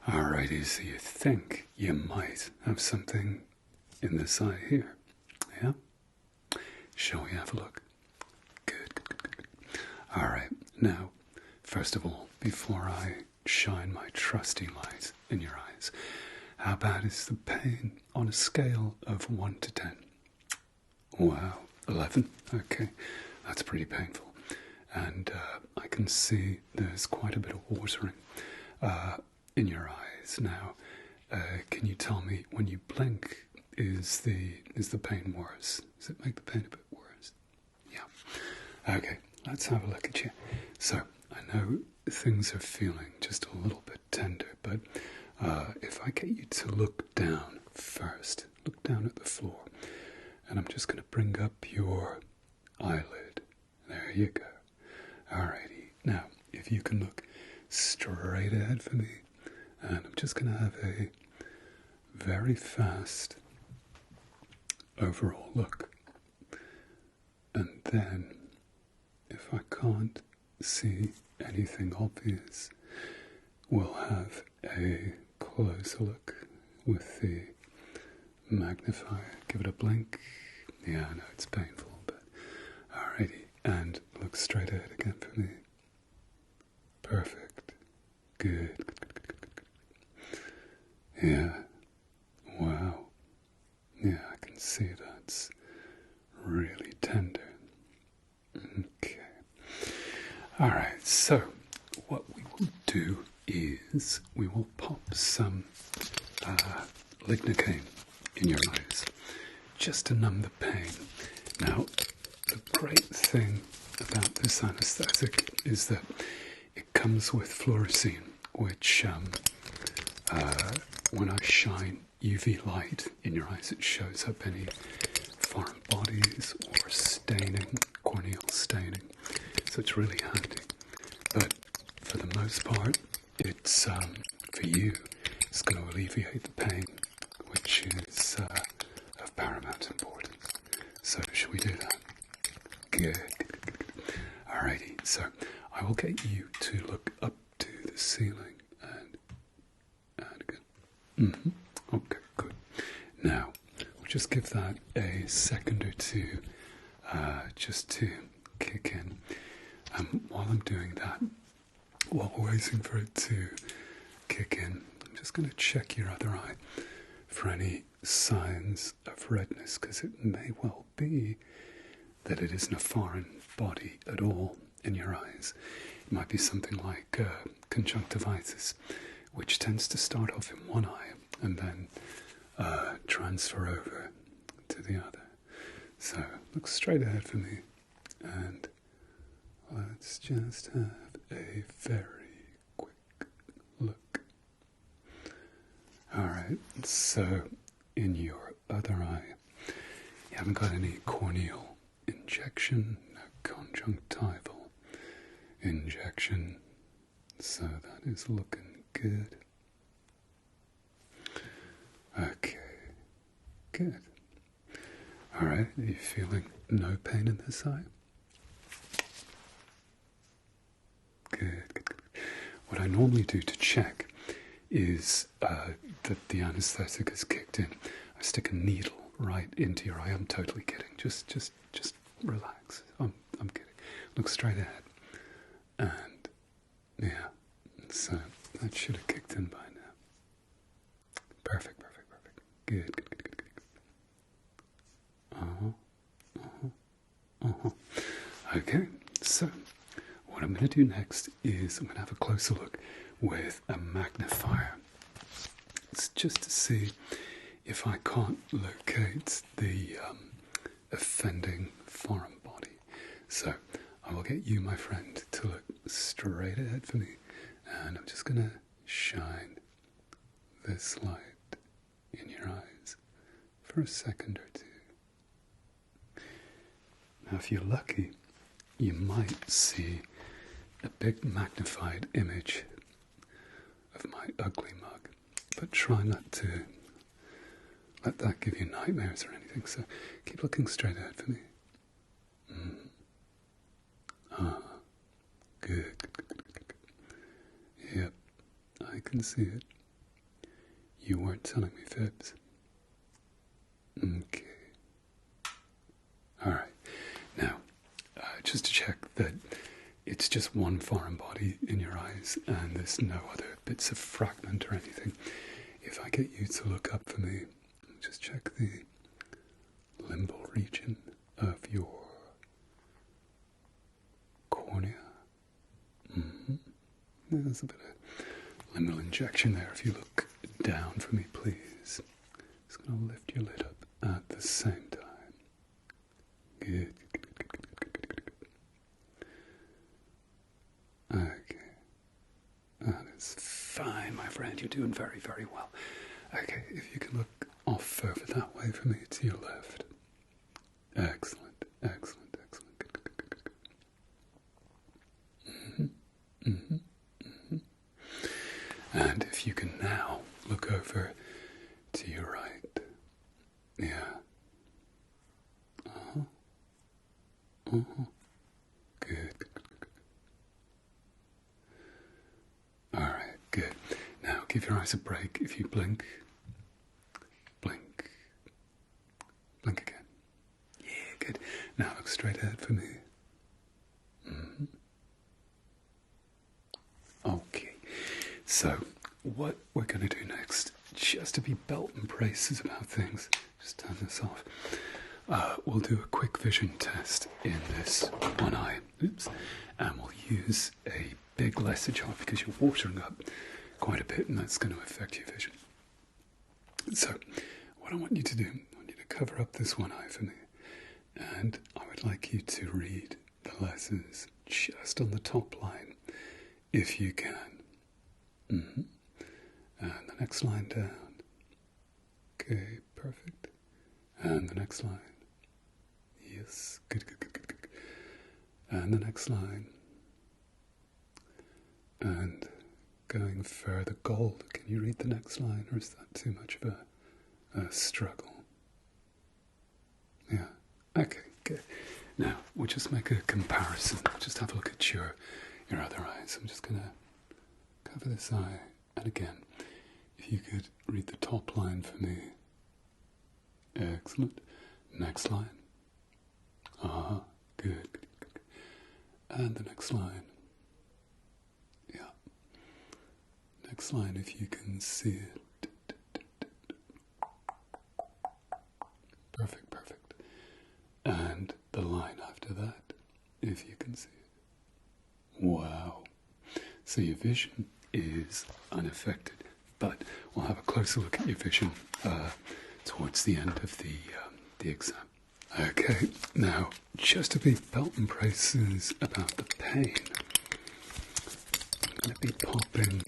Alrighty, so you think you might have something in this eye here, yeah? Shall we have a look? Good, good, good, good. Alright, now, first of all, before I shine my trusty light in your eyes, how bad is the pain on a scale of 1 to 10? Wow, 11? Okay, that's pretty painful. And I can see there's quite a bit of watering in your eyes. Now, can you tell me, when you blink, is the pain worse? Does it make the pain a bit worse? Yeah. Okay, let's have a look at you. So, I know things are feeling just a little bit tender, but if I get you to look down first, look down at the floor, and I'm just going to bring up your eyelid. There you go. Alrighty. Now, if you can look straight ahead for me, and I'm just going to have a very fast overall look. And then, if I can't see anything obvious, we'll have a closer look with the magnifier. Give it a blink. Yeah, I know it's painful, but alrighty. And look straight ahead again for me. Perfect. Good. Good, good, good, good, good. Yeah. Wow. Yeah, I can see that's really tender. Okay. Alright, so what we will do is we will pop some lignocaine in your eyes just to numb the pain. Now, the great thing about this anesthetic is that it comes with fluorescein, which when I shine UV light in your eyes, it shows up any foreign bodies or staining, corneal staining. So it's really handy. But for the most part, it's for you, it's going to alleviate the pain, which is of paramount importance. So should we do that? Good. Alrighty, so I will get you to look up to the ceiling and again. Okay, good. Now, we'll just give that a second or two just to kick in. While I'm doing that, while we're waiting for it to kick in, I'm just going to check your other eye for any signs of redness, because it may well be that it isn't a foreign body at all in your eyes. It might be something like conjunctivitis, which tends to start off in one eye and then transfer over to the other. So look straight ahead for me, and let's just have a very quick look. Alright, so in your other eye, you haven't got any corneal injection, no conjunctival injection, so that is looking good. Okay, good. Alright, are you feeling no pain in this eye? Good, good, good. What I normally do to check is that the anesthetic has kicked in. I stick a needle right into your eye. I'm totally kidding. Just relax. I'm kidding. Look straight ahead. And yeah, so that should have kicked in by now. Perfect. Good. Okay, so what I'm going to do next is I'm going to have a closer look with a magnifier. It's just to see if I can't locate the offending foreign body. So I will get you, my friend, to look straight ahead for me, and I'm just going to shine this light in your eyes for a second or two. Now, if you're lucky, you might see a big magnified image of my ugly mug, but try not to let that give you nightmares or anything, so keep looking straight ahead for me. Good. Yep, I can see it. You weren't telling me fibs. Okay. Alright. Now, just to check that it's just one foreign body in your eyes and there's no other bits of fragment or anything. If I get you to look up for me, just check the limbal region of your cornea. There's a bit of limbal injection there. If you look down for me, please. Just going to lift your lid up at the same time. Good. Okay. That is fine, my friend. You're doing very, very well. Okay, if you can look off further that way for me, to your left. Excellent, excellent, excellent. Good. And if you can now look over to your right. Yeah. Good. Alright, good. Now give your eyes a break. If you blink, blink again. Yeah, good. Now look straight ahead for me. Okay, so what we're going to do next, just to be belt and braces about things, just turn this off. We'll do a quick vision test in this one eye. And we'll use a big lesser jar because you're watering up quite a bit and that's going to affect your vision. So, what I want you to do, I want you to cover up this one eye for me. And I would like you to read the letters just on the top line, if you can. And the next line down. Okay, perfect. And the next line. Yes, good. And the next line. And going further, gold. Can you read the next line, or is that too much of a struggle? Yeah. Okay, good. Now, we'll just make a comparison. Just have a look at your other eyes. I'm just going to cover this eye. And again, if you could read the top line for me. Excellent. Next line. Good. And the next line. Yeah. Next line, if you can see it. Perfect. And the line after that, if you can see it. Wow. So your vision is unaffected, but we'll have a closer look at your vision towards the end of the exam. Okay, now, just to be belt and braces about the pain, I'm going to be popping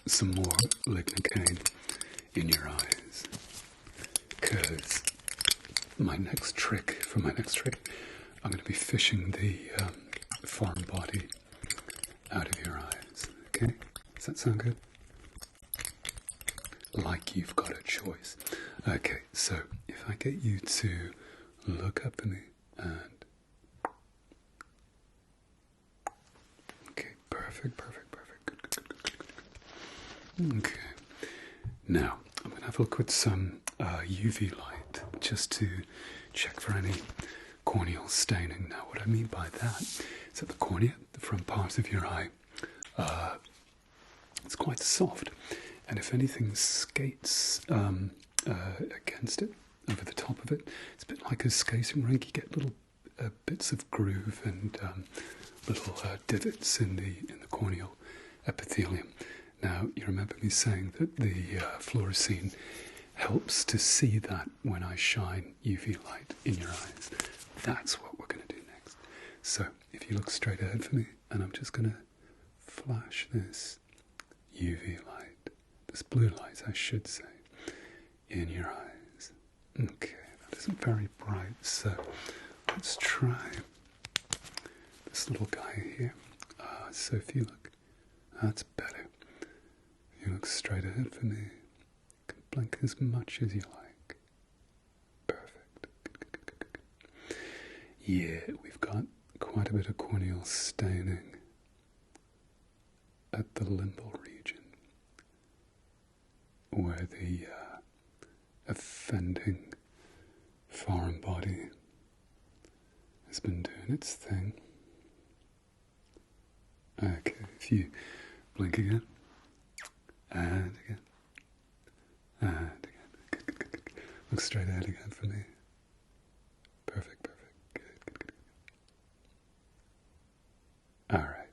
some more lignocaine in your eyes, because my next trick, I'm going to be fishing the foreign body out of your eyes, okay? Does that sound good? Like you've got a choice. Okay, so if I get you to look up for me and... Okay, perfect. Good. Okay. Now, I'm going to have a look with some UV light just to check for any corneal staining. Now, what I mean by that is that the cornea, the front part of your eye, it's quite soft. And if anything skates against it, over the top of it, it's a bit like a skating rink. You get little bits of groove and little divots in the corneal epithelium. Now, you remember me saying that the fluorescein helps to see that when I shine UV light in your eyes. That's what we're going to do next. So, if you look straight ahead for me, and I'm just going to flash this UV light, this blue light, I should say, in your eyes. Okay, that isn't very bright, so let's try this little guy here. So if you look, that's better. If you look straight ahead for me, you can blink as much as you like. Perfect. Good. Yeah, we've got quite a bit of corneal staining at the limbal region. where the offending foreign body has been doing its thing. Okay, if you blink again, and again, and again. Good. Look straight ahead again for me. Perfect. Good. Alright.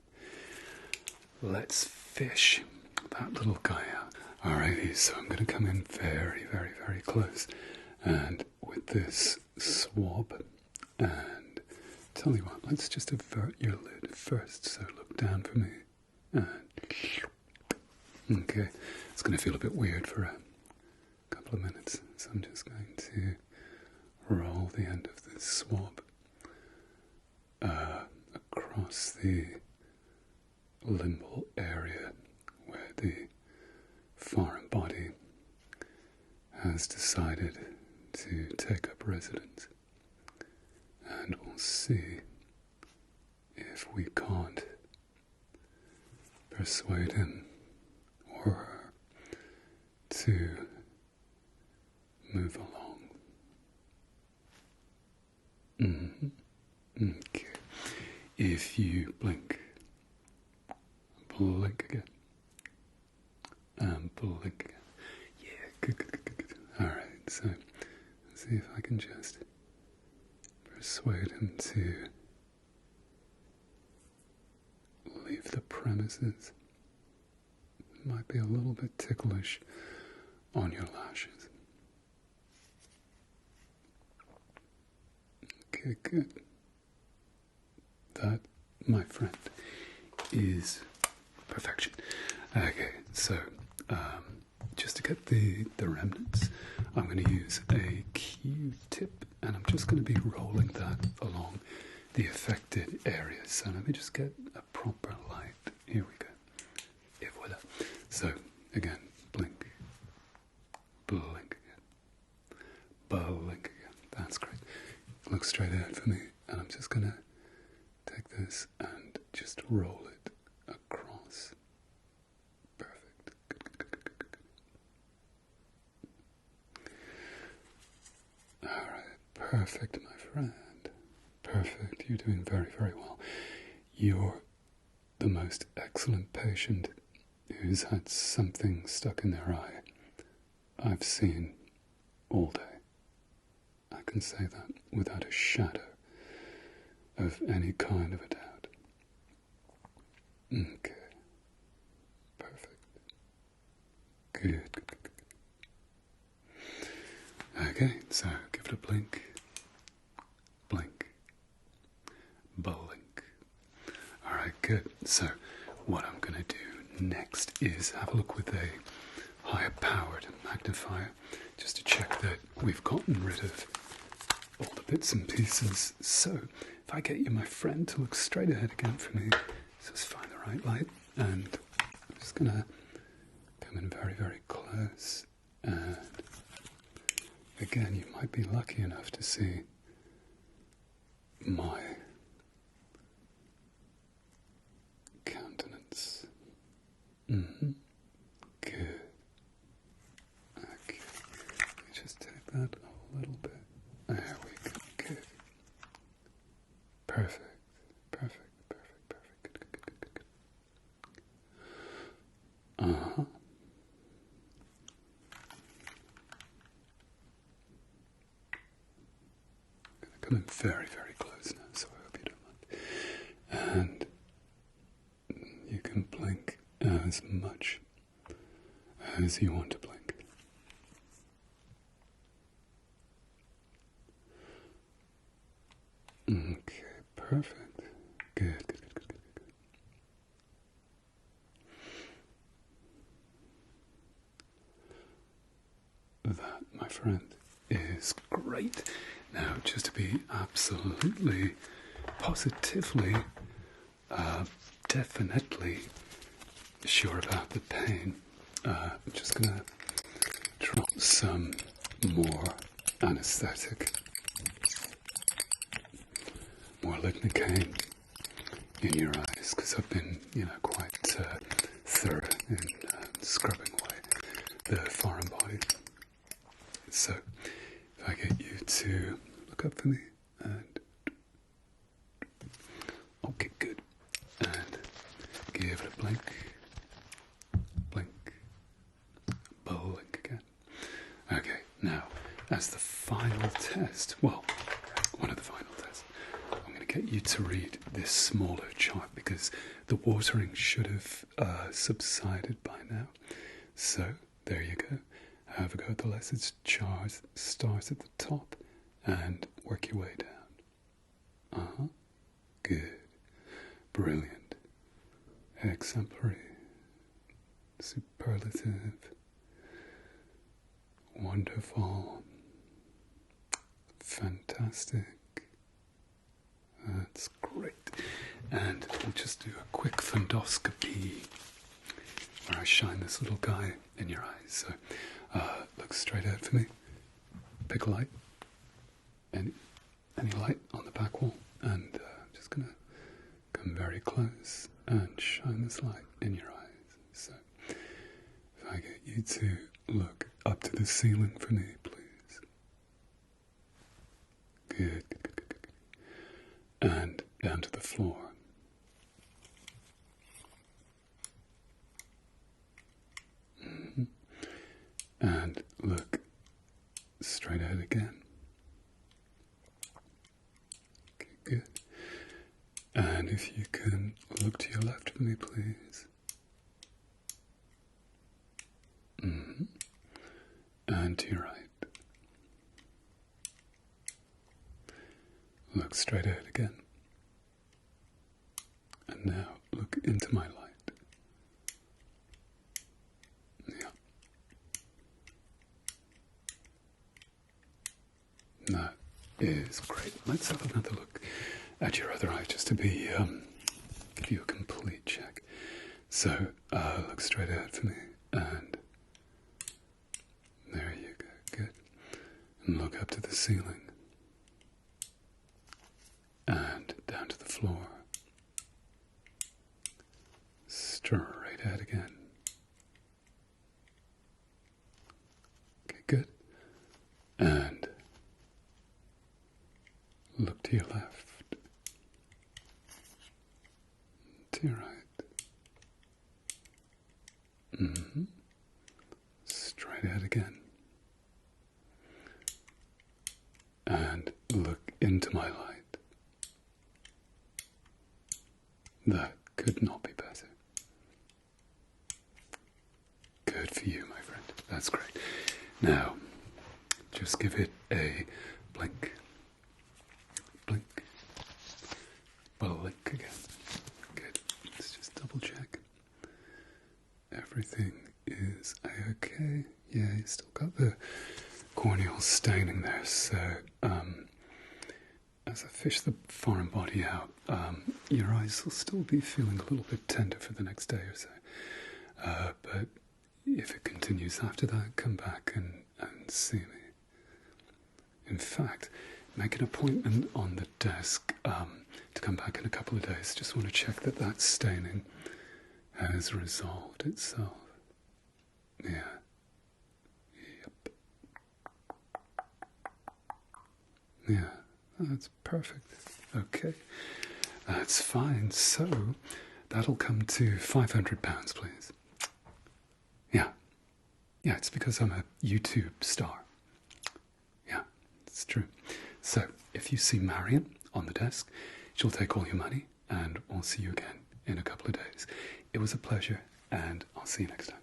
Let's fish that little guy out. Alrighty, so I'm going to come in very, very, very close. And with this swab, and tell you what, let's just avert your lid first. So look down for me. And okay, it's going to feel a bit weird for a couple of minutes. So I'm just going to roll the end of this swab across the limbal area where the foreign body has decided to take up residence, and we'll see if we can't persuade him or her to move along. Okay. If you blink again, and blink again. Yeah, good. Alright, so let's see if I can just persuade him to leave the premises. It might be a little bit ticklish on your lashes. Okay, good. That, my friend, is perfection. Okay, so just to get the remnants, I'm going to use a Q-tip, and I'm just going to be rolling that along the affected areas. So let me just get a proper light. Here we go. Et voila. So again, blink again, blink again. That's great. Look straight ahead for me, and I'm just going to take this and just roll it across. Perfect. Good. Alright, perfect, my friend. Perfect. You're doing very, very well. You're the most excellent patient who's had something stuck in their eye I've seen all day. I can say that without a shadow of any kind of a doubt. Okay. Perfect. Good. Okay, so give it a blink. Blink. Alright, good. So what I'm going to do next is have a look with a higher powered magnifier just to check that we've gotten rid of all the bits and pieces. So if I get you, my friend, to look straight ahead again for me, just find the right light, and I'm just going to come in very, very close, and again, you might be lucky enough to see my countenance. Good. Okay. Let me just take that a little bit. There we go. Good. Perfect. Good. Uh-huh. I'm gonna come in very, very close now, so I hope you don't mind. And you can blink as much as you want to blink. Okay, perfect. Good. That, my friend, is great. Now, just to be absolutely, positively, definitely sure about the pain, I'm just going to drop some more anesthetic, more lignocaine in your eyes, because I've been, quite thorough in scrubbing away the foreign body. So, if I get you to look up for me, and okay, good, and give it a blink, blink, blink again. Okay, now, as the final test, well, one of the final tests, I'm going to get you to read this smaller chart because the watering should have subsided by now. So, there you go. Have a go at the lessons chart. Start at the top and work your way down. Good. Brilliant. Exemplary. Superlative. Wonderful. Fantastic. That's great. And we'll just do a quick fundoscopy where I shine this little guy in your eyes. So look straight ahead for me. Pick a light. Any light on the back wall. And I'm just going to come very close and shine this light in your eyes. So if I get you to look up to the ceiling for me, please. Good, good, good, good, good. And down to the floor. And look straight ahead again. Okay, good. And if you can look to your left for me, please. And to your right. Look straight ahead again. And now look into my light. That is great. Let's have another look at your other eye just to be give you a complete check. So look straight ahead for me, and there you go. Good. And look up to the ceiling, and down to the floor. Straight ahead again. Okay, good. And look to your left, to your right. Straight ahead again. And look into my light. That could not be better. Good for you, my friend. That's great. Now, just give it a blink. Blink. Blink again. Good. Let's just double check. Everything is okay. Yeah, you still got the corneal staining there, so as I fish the foreign body out, your eyes will still be feeling a little bit tender for the next day or so. But if it continues after that, come back and see me. In fact, make an appointment on the desk to come back in a couple of days. Just want to check that that staining has resolved itself. Yeah. Yep. Yeah, that's perfect. Okay, that's fine. So, that'll come to £500, please. Yeah. Yeah, it's because I'm a YouTube star. Yeah, it's true. So, if you see Marion on the desk, she'll take all your money, and we'll see you again in a couple of days. It was a pleasure, and I'll see you next time.